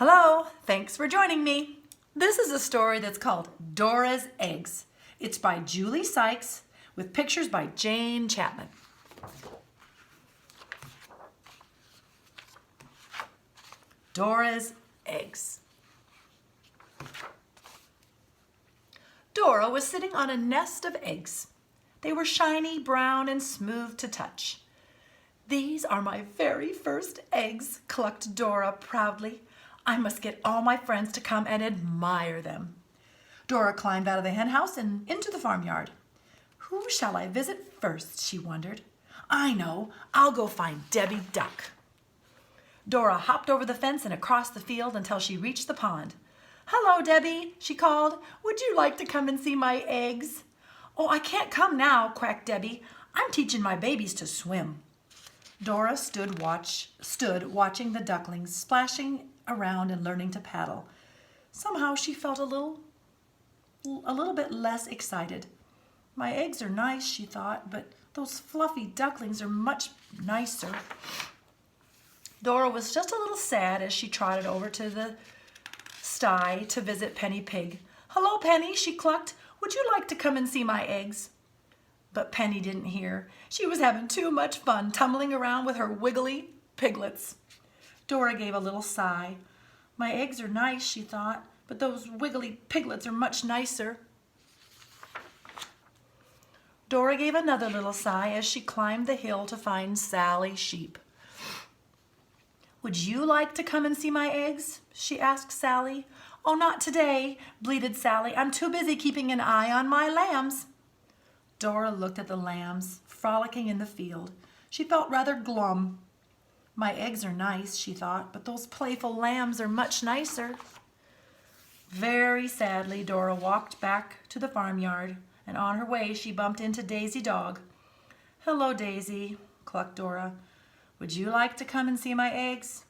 Hello, thanks for joining me. This is a story that's called Dora's Eggs. It's by Julie Sykes with pictures by Jane Chapman. Dora's Eggs. Dora was sitting on a nest of eggs. They were shiny, brown, and smooth to touch. "These are my very first eggs," clucked Dora proudly. "I must get all my friends to come and admire them." Dora climbed out of the hen house and into the farmyard. "Who shall I visit first?" she wondered. "I know, I'll go find Debbie Duck." Dora hopped over the fence and across the field until she reached the pond. "Hello, Debbie," she called. "Would you like to come and see my eggs?" "Oh, I can't come now," quacked Debbie. "I'm teaching my babies to swim." Dora stood watching the ducklings splashing around and learning to paddle. Somehow she felt a little bit less excited. "My eggs are nice," she thought, "but those fluffy ducklings are much nicer." Dora was just a little sad as she trotted over to the sty to visit Penny Pig. "Hello, Penny," she clucked. "Would you like to come and see my eggs?" But Penny didn't hear. She was having too much fun tumbling around with her wiggly piglets. Dora gave a little sigh. "My eggs are nice," she thought, "but those wiggly piglets are much nicer." Dora gave another little sigh as she climbed the hill to find Sally Sheep. "Would you like to come and see my eggs?" she asked Sally. "Oh, not today," bleated Sally. "I'm too busy keeping an eye on my lambs." Dora looked at the lambs frolicking in the field. She felt rather glum. "My eggs are nice," she thought, "but those playful lambs are much nicer." Very sadly, Dora walked back to the farmyard, and on her way she bumped into Daisy Dog. "Hello, Daisy," clucked Dora. "Would you like to come and see my eggs?"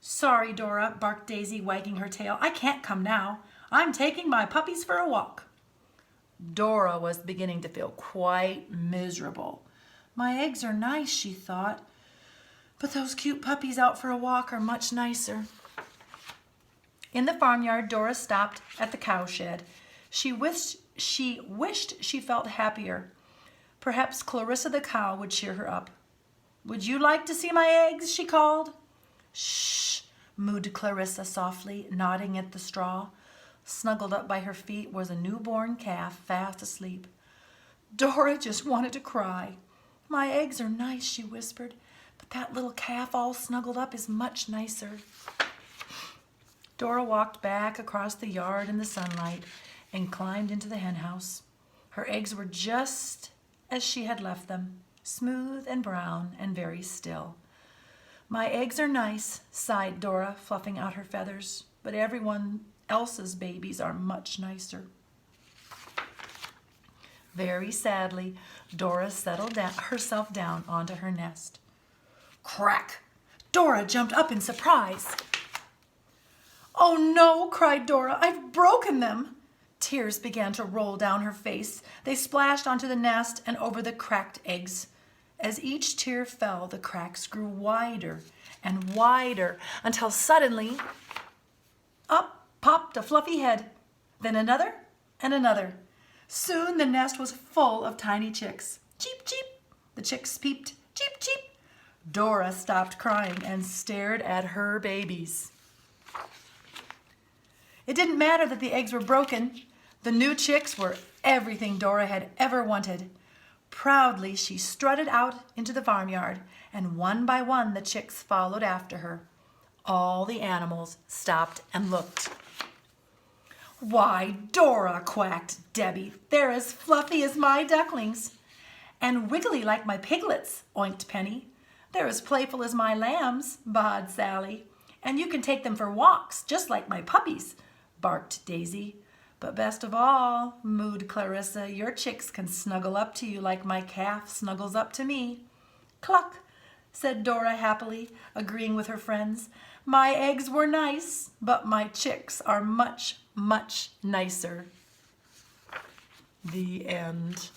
"Sorry, Dora," barked Daisy, wagging her tail. "I can't come now. I'm taking my puppies for a walk." Dora was beginning to feel quite miserable. "My eggs are nice," she thought, "but those cute puppies out for a walk are much nicer." In the farmyard, Dora stopped at the cowshed. She wished she felt happier. Perhaps Clarissa the cow would cheer her up. "Would you like to see my eggs?" she called. "Shh," mooed Clarissa softly, nodding at the straw. Snuggled up by her feet was a newborn calf fast asleep. Dora just wanted to cry. "My eggs are nice," she whispered, "but that little calf all snuggled up is much nicer." Dora walked back across the yard in the sunlight and climbed into the hen house. Her eggs were just as she had left them, smooth and brown and very still. "My eggs are nice," sighed Dora, fluffing out her feathers, "but everyone else's babies are much nicer." Very sadly, Dora settled herself down onto her nest. Crack! Dora jumped up in surprise. "Oh no," cried Dora, "I've broken them." Tears began to roll down her face. They splashed onto the nest and over the cracked eggs. As each tear fell, the cracks grew wider and wider until suddenly up popped a fluffy head, then another and another. Soon the nest was full of tiny chicks. "Cheep, cheep," the chicks peeped. "Cheep, cheep." Dora stopped crying and stared at her babies. It didn't matter that the eggs were broken. The new chicks were everything Dora had ever wanted. Proudly, she strutted out into the farmyard, and one by one the chicks followed after her. All the animals stopped and looked. "Why, Dora," quacked Debbie, "they're as fluffy as my ducklings." "And wiggly like my piglets," oinked Penny. "They're as playful as my lambs," baaed Sally. "And you can take them for walks, just like my puppies," barked Daisy. "But best of all," mooed Clarissa, "your chicks can snuggle up to you like my calf snuggles up to me." "Cluck," said Dora happily, agreeing with her friends. "My eggs were nice, but my chicks are much, much nicer." The end.